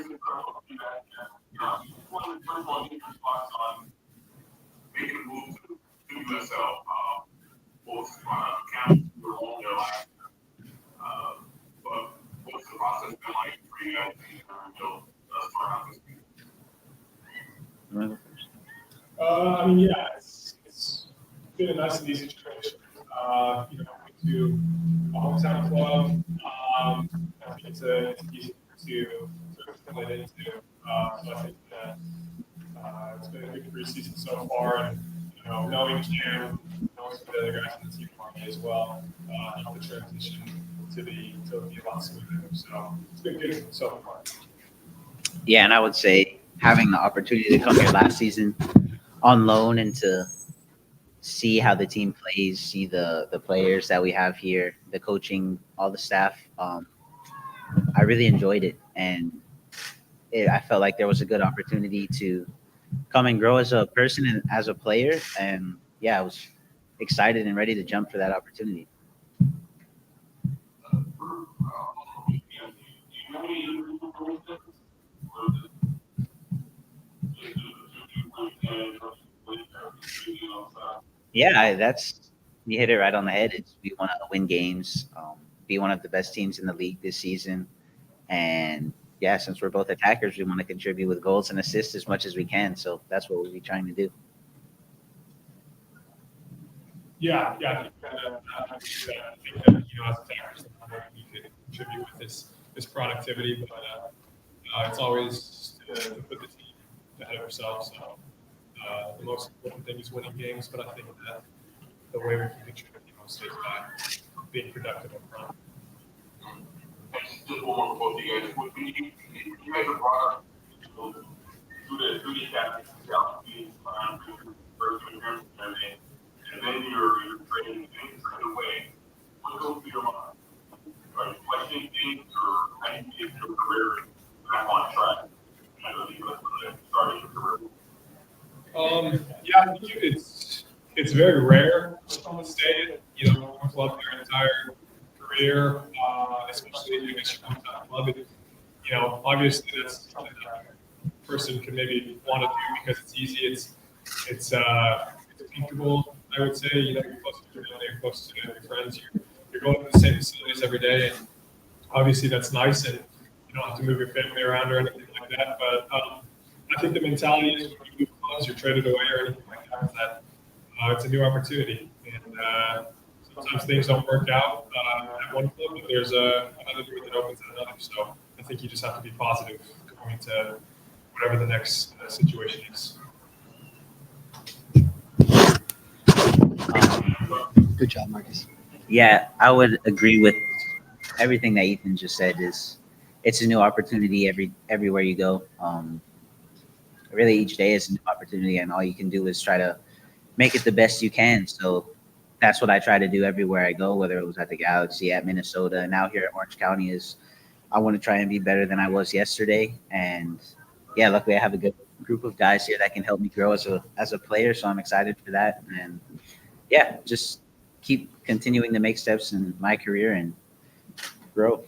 ago, one of the first ones you spots on making a move to USL, both camps were all there last year. But what's the process been like for you guys to start out this season? I mean, yeah, it's been a nice and easy transition. To a hometown club, I think it's easy to assimilate into. So I think that it's been a good preseason so far, and knowing Cam, knowing some of the other guys on the team around me as well, helped the transition to be a lot smoother. So it's been good so far. Yeah, and I would say having the opportunity to come here last season on loan and to see how the team plays, see the players that we have here, the coaching, all the staff. I really enjoyed it, and I felt like there was a good opportunity to come and grow as a person and as a player. And yeah, I was excited and ready to jump for that opportunity. Yeah, you hit it right on the head. We want to win games, be one of the best teams in the league this season. And yeah, since we're both attackers, we want to contribute with goals and assists as much as we can. So that's what we'll be trying to do. Yeah. I think that, as attackers, we could contribute with this productivity, but it's always to put the team ahead of ourselves. So the most important thing is winning games, but I think that the way we can contribute most is by being productive up front. Just one more quote, you guys. Would you guys have brought up to the captain's philosophy first appearance and then you're trading things away. What goes through your mind? Are you questioning things, or how do you get your career back on track? I know you started your career. Yeah, I think it's very rare for someone to stay in one club their entire career, especially if it's your hometown club. Obviously that's something that a person can maybe want to do because it's easy. It's comfortable, I would say. You're close to your family, you're close to your friends. You're going to the same facilities every day, and obviously that's nice. And you don't have to move your family around or anything like that. But I think the mentality is when you move clubs, you're traded away or anything like that. That it's a new opportunity, and sometimes things don't work out at one club, but there's another door that opens at another. So I think you just have to be positive going into whatever the next situation is. Good job, Marcus. Yeah, I would agree with everything that Ethan just said. It's a new opportunity everywhere you go. Really, each day is a new opportunity, and all you can do is try to make it the best you can. So that's what I try to do everywhere I go, whether it was at the Galaxy, at Minnesota, and now here at Orange County. I want to try and be better than I was yesterday. And yeah, luckily I have a good group of guys here that can help me grow as a player. So I'm excited for that. And yeah, just keep continuing to make steps in my career and grow.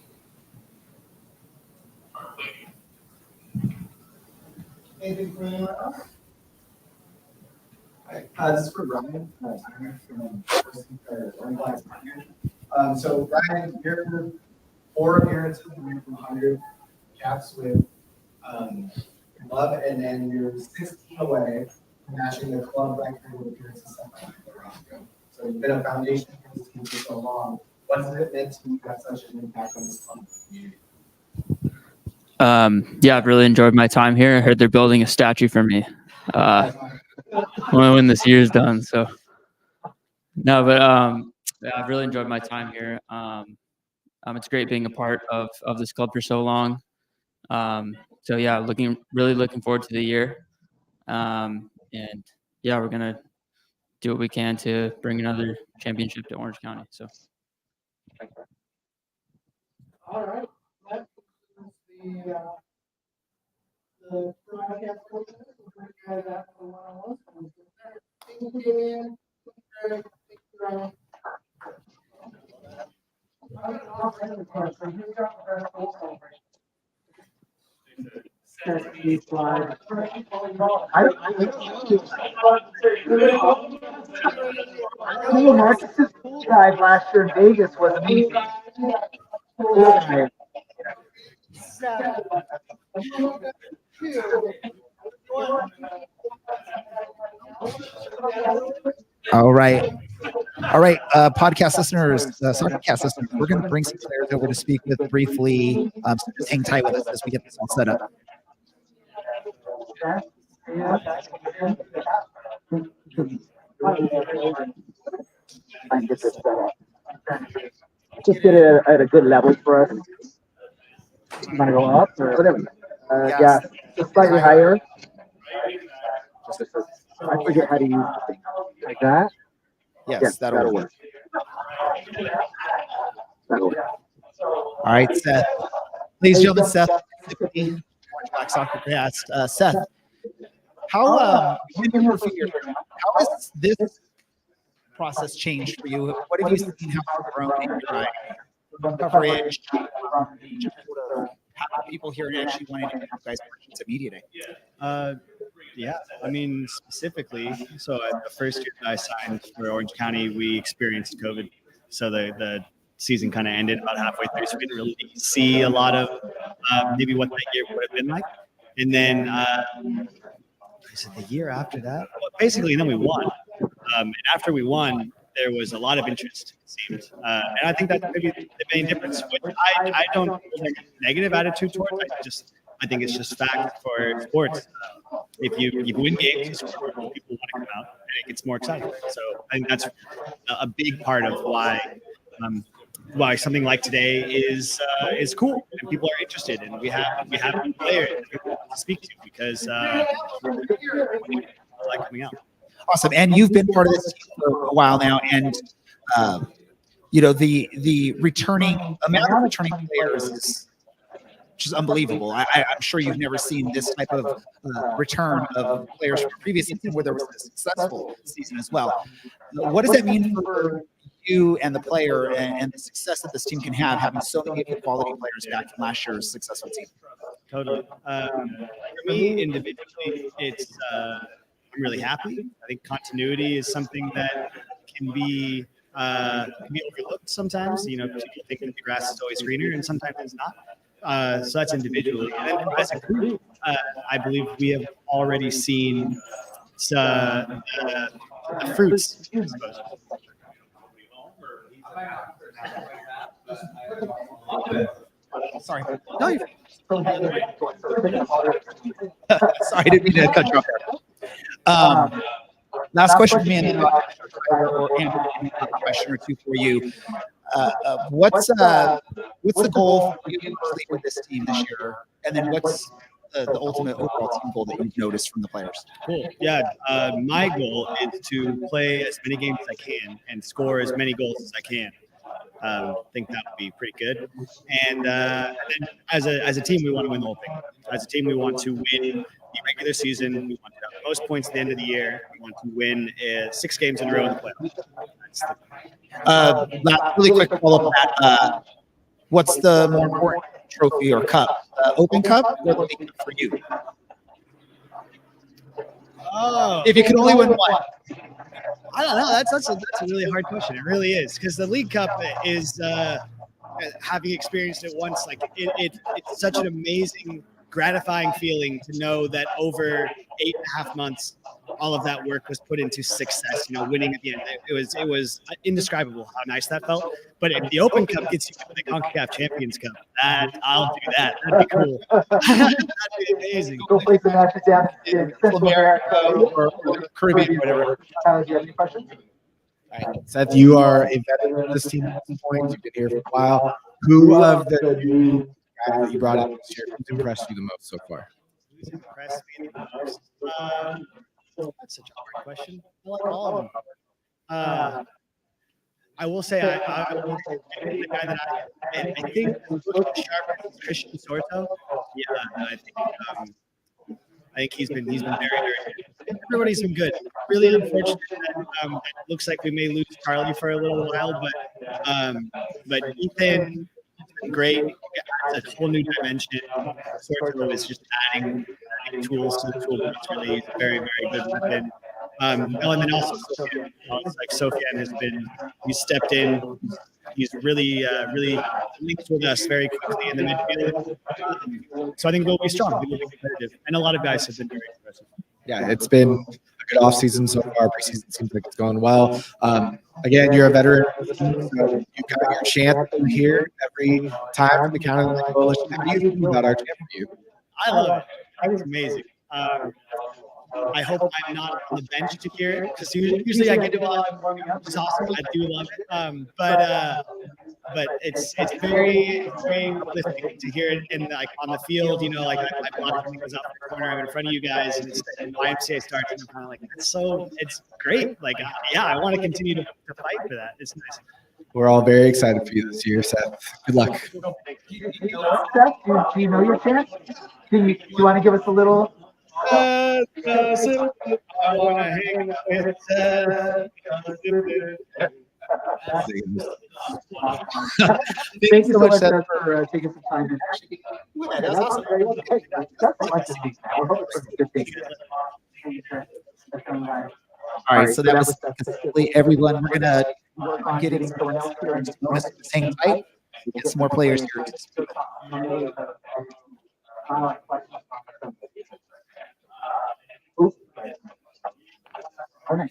Anything from anyone else? Hi, this is for Ryan. So Ryan, you're 4 appearances away from 100 caps with club, and then you're 16 away from matching the club record with appearances set by Michael Roscoe. So you've been a foundation for this team for so long. What has it meant to you to have such an impact on this club community? Yeah, I've really enjoyed my time here. I heard they're building a statue for me when this year's done. So no, but yeah, I've really enjoyed my time here. It's great being a part of this club for so long. So yeah, really looking forward to the year. And yeah, we're gonna do what we can to bring another championship to Orange County. So. All right. That concludes the broadcast portion. We'll bring you guys out for one-on-one. Thank you, Julian. Thank you, Ryan. Marcus's pool dive last year in Vegas was amazing. Pool dive. All right, podcast listeners, Soccercast listeners, we're going to bring some players over to speak with briefly. So just hang tight with us as we get this all set up. Just get it at a good level for us. You want to go up or whatever? Yeah, just slightly higher. I forget how to use the thing. Like that? Yes, that'll work. All right, Seth. Ladies and gentlemen, Seth, Orange Black Soccer Cast. Seth, how has this process changed for you? What have you seen how it's grown in your coverage? How people here actually wanting to have guys working to Media Day? Yeah, I mean, specifically, so the first year that I signed for Orange County, we experienced COVID. So the season kind of ended about halfway through, so we didn't really see a lot of maybe what that year would have been like. And then is it the year after that? Well, basically, then we won. And after we won, there was a lot of interest, it seemed. And I think that's maybe the main difference. Which I don't have a negative attitude towards. I think it's just fact for sports. If you win games, people want to come out, and it gets more exciting. So I think that's a big part of why something like today is cool and people are interested, and we have players to speak to because I like coming out. Awesome. And you've been part of this team for a while now, and the amount of returning players is just unbelievable. I'm sure you've never seen this type of return of players from a previous season where there was a successful season as well. What does that mean for you and the player and the success that this team can have, having so many of the quality players back from last year's successful team? Totally. For me individually, it's I'm really happy. I think continuity is something that can be overlooked sometimes. People think that the grass is always greener, and sometimes it's not. So that's individually. And then as a group, I believe we have already seen the fruits. Sorry. No, you're sorry, I didn't mean to cut you off there. Last question for me, and then or Andrew, a question or two for you. What's the goal for you with this team this year? And then what's the ultimate overall team goal that you've noticed from the players? Cool. Yeah. My goal is to play as many games as I can and score as many goals as I can. I think that would be pretty good. And then as a team, we want to win the whole thing. As a team, we want to win the regular season. We want to have the most points at the end of the year. We want to win 6 games in a row in the playoffs. Really quick follow-up on that. What's the more important trophy or cup? Open Cup or the League Cup for you? Oh, if you could only win one. I don't know. That's a really hard question. It really is, because the League Cup is having experienced it once. Like it's such an amazing, gratifying feeling to know that over 8.5 months, all of that work was put into success. Winning at the end. It was indescribable how nice that felt. But if the Open Cup gets you to the CONCACAF Champions Cup, I'll do that. That'd be cool. That'd be amazing. Go play some matches down in Central America or Caribbean, whatever. Tyler, do you have any questions? All right. Seth, you are a veteran of this team at this point. You've been here for a while. Who of the new guys that you brought in this year has impressed you the most so far? Who's impressed me the most? That's such a hard question. I like all of them. I will say the guy that I think sharp is Christian Sorto. Yeah, I think he's been very, very good. Everybody's been good. Really unfortunate that it looks like we may lose Charlie for a little while, but Ethan been great. It's a whole new dimension. Sorto is just adding tools to the toolbox. Really, he's a very, very good weapon. And then also Sofian. Sofian has he's stepped in. He's really linked with us very quickly in the midfield. So I think we'll be strong. We will be competitive. And a lot of guys have been very impressive. Yeah, it's been a good offseason so far. Preseason seems like it's going well. Again, you're a veteran, so you got your chance here every time from the County Line Coalition. How do you feel about our champ for you? I love it. It's amazing. I hope I'm not on the bench to hear it because usually I get it while I'm warming up, which is awesome. I do love it. But it's very uplifting to hear it in like on the field. You know, like I'm watching it goes out the corner. I'm in front of you guys, and it's YMCA starts, and I'm kind of like, it's great. Like, yeah, I want to continue to fight for that. It's nice. We're all very excited for you this year, Seth. Good luck. Seth, do you know your chance? Do you want to give us a little? I want to hang with Thank you so much, Seth, for taking some time. That's awesome. All right, so that was specifically everyone. We're gonna work on getting someone else here and just hang tight. Get some more players here. Oh, nice.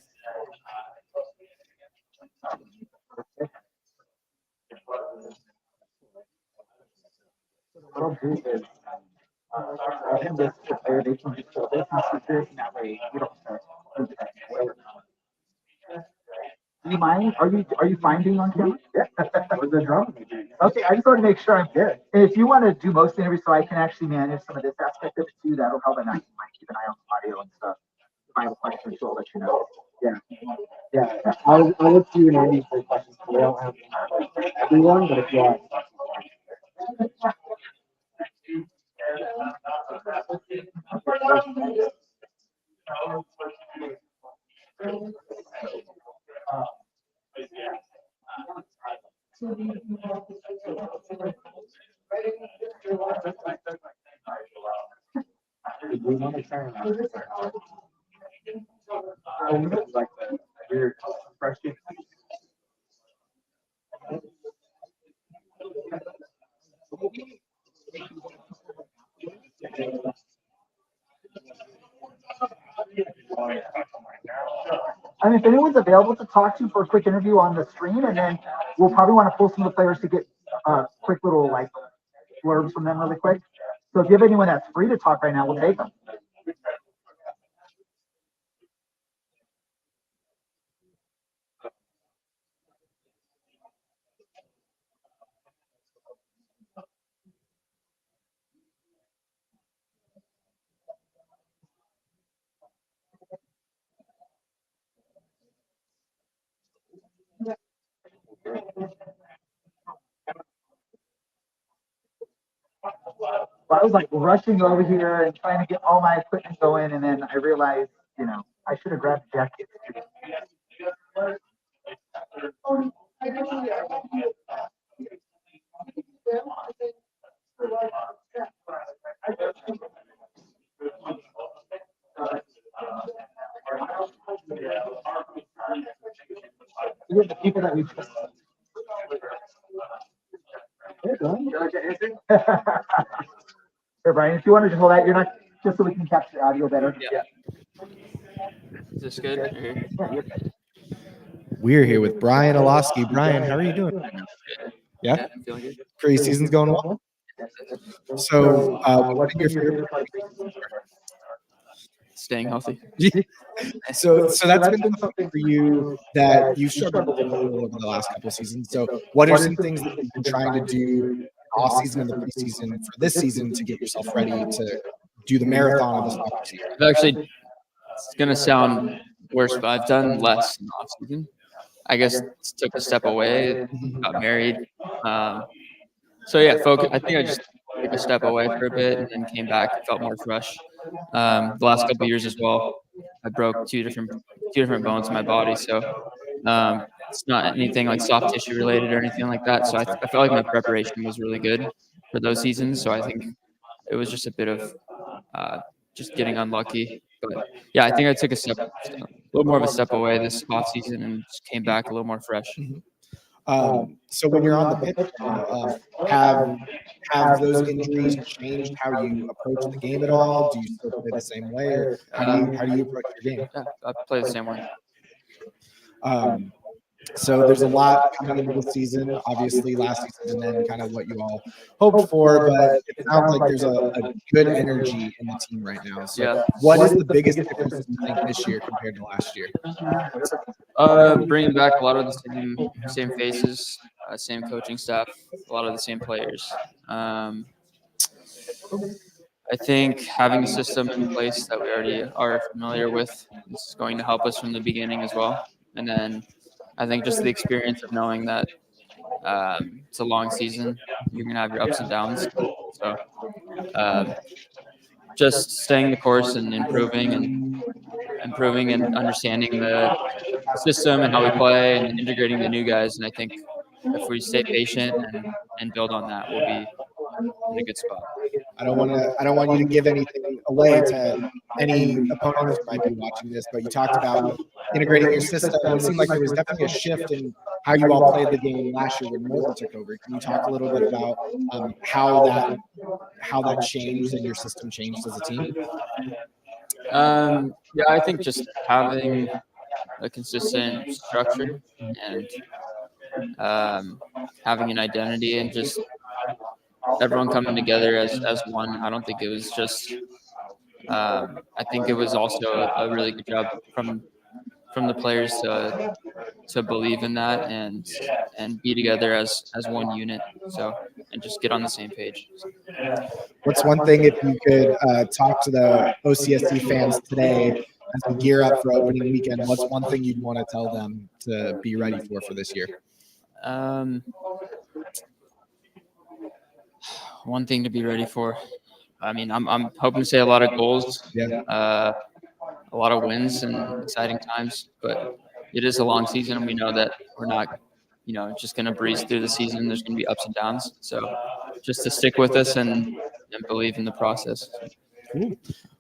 What I'll do is, I'll hand this to the player. They can just show this and this, and that way you don't start. Do you mind? Are you fine being on camera? Yeah. With the drum? Okay, I just want to make sure I'm good. And if you want to do most of the interview so I can actually manage some of this aspect of it too, that'll help. And I might keep an eye on the audio and stuff. If I have a question, so I'll let you know. Yeah. I'll look to you and Andy for questions. We don't have everyone, but if you want. Like the weird question. I mean, if anyone's available to talk to for a quick interview on the stream, and then we'll probably want to pull some of the players to get quick little like blurbs from them really quick. So if you have anyone that's free to talk right now, we'll take them. I was like rushing over here and trying to get all my equipment going, and then I realized, I should have grabbed the jacket. These are the people that we trust. Here, Brian, if you want to just hold that, you're not just so we can capture audio better. Yeah. Is this good? Yeah, you're good. We're here with Brian Olosky. Brian, how are you doing? Yeah? I'm feeling good. Preseason's going well? So, what are your favorite parts? Staying healthy. So that's been something for you that you struggled with over the last couple of seasons. So what are some things that you've been trying to do off season and the preseason for this season to get yourself ready to do the marathon of the soccer season? Actually, it's going to sound worse, but I've done less in the off season. I guess took a step away, got married. So yeah, I think I just took a step away for a bit and then came back and felt more fresh. The last couple of years as well, I broke two different bones in my body. So it's not anything like soft tissue related or anything like that. So I felt like my preparation was really good for those seasons. So I think it was just a bit of just getting unlucky. But yeah, I think I took a little more of a step away this off season and just came back a little more fresh. So when you're on the pitch, have those injuries changed how you approach the game at all? Do you still play the same way, or how do you approach your game? Yeah, I play the same way. So there's a lot coming into the season, obviously last season, and then kind of what you all hoped for, but it sounds like there's a good energy in the team right now. So Yeah. what is the biggest difference you think this year compared to last year? Bringing back a lot of the same faces, same coaching staff, a lot of the same players. I think having a system in place that we already are familiar with is going to help us from the beginning as well. And then I think just the experience of knowing that it's a long season, you're going to have your ups and downs. So just staying the course and improving and understanding the system and how we play and integrating the new guys. And I think if we stay patient and build on that, we'll be in a good spot. I don't want you to give anything away to any opponents who might be watching this, but you talked about integrating your system. It seemed like there was definitely a shift in how you all played the game last year when Milton took over. Can you talk a little bit about how that changed and your system changed as a team? Yeah, I think just having a consistent structure and having an identity and just everyone coming together as one. I don't think it was just. I think it was also a really good job from the players to believe in that and be together as one unit. So and just get on the same page. What's one thing, if you could talk to the OCSC fans today as we gear up for opening weekend, what's one thing you'd want to tell them to be ready for this year? One thing to be ready for. I mean, I'm hoping to say a lot of goals, a lot of wins and exciting times, but it is a long season and we know that we're not, just going to breeze through the season. There's going to be ups and downs. So just to stick with us and believe in the process. Cool.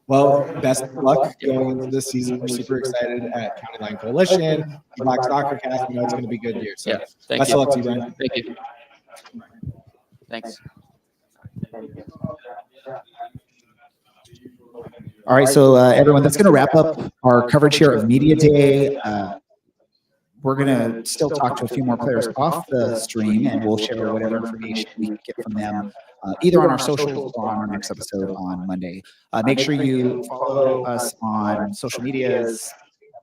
Well, best of luck going into this season. We're super excited at County Line Coalition, Black Soccer Cast. We know it's going to be a good year. So yeah, best of luck to you, Brian. Thank you. Thanks. All right, so everyone, that's going to wrap up our coverage here of Media Day. We're going to still talk to a few more players off the stream, and we'll share whatever information we can get from them, either on our socials or on our next episode on Monday. Make sure you follow us on social medias.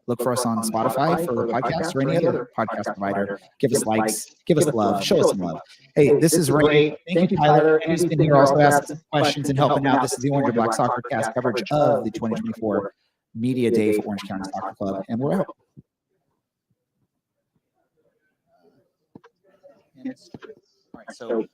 Look for us on Spotify for podcasts or any other podcast provider. Give us likes, give us love, show us some love. Hey, this is Ray. Thank you, Tyler, who's been here also asking questions and helping out. This is the Orange and Black Soccer Cast coverage of the 2024 Media Day for Orange County Soccer Club, and we're out. All right, so